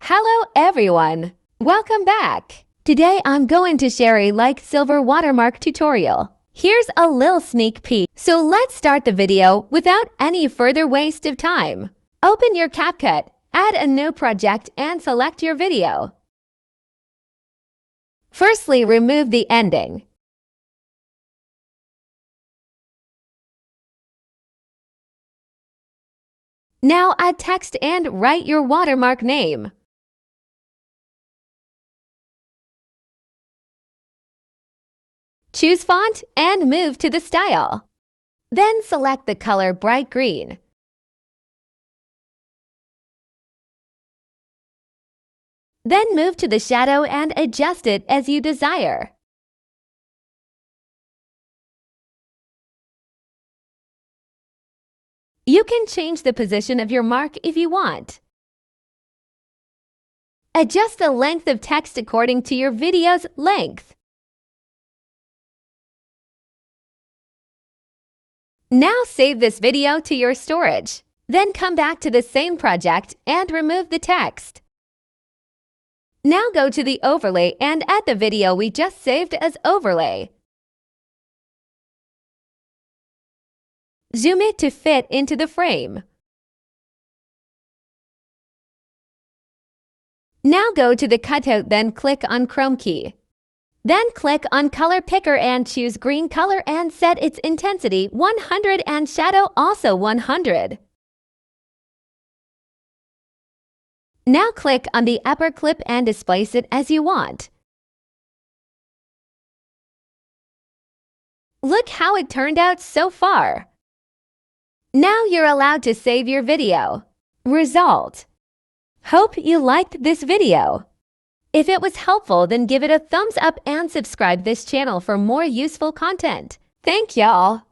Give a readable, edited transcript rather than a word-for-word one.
Hello everyone! Welcome back! Today I'm going to share a like silver watermark tutorial. Here's a little sneak peek. So let's start the video without any further waste of time. Open your Capcut, add a new project and select your video. Firstly, remove the ending. Now add text and write your watermark name. Choose font and move to the style. Then select the color bright green. Then move to the shadow and adjust it as you desire. You can change the position of your mark if you want. Adjust the length of text according to your video's length. Now save this video to your storage. Then come back to the same project and remove the text. Now go to the overlay and add the video we just saved as overlay. Zoom it to fit into the frame. Now go to the cutout, then click on Chrome key. Then click on Color Picker and choose green color and set its intensity 100 and shadow also 100. Now click on the upper clip and displace it as you want. Look how it turned out so far. Now you're allowed to save your video. Result. Hope you liked this video. If it was helpful, then give it a thumbs up and subscribe this channel for more useful content. Thank y'all.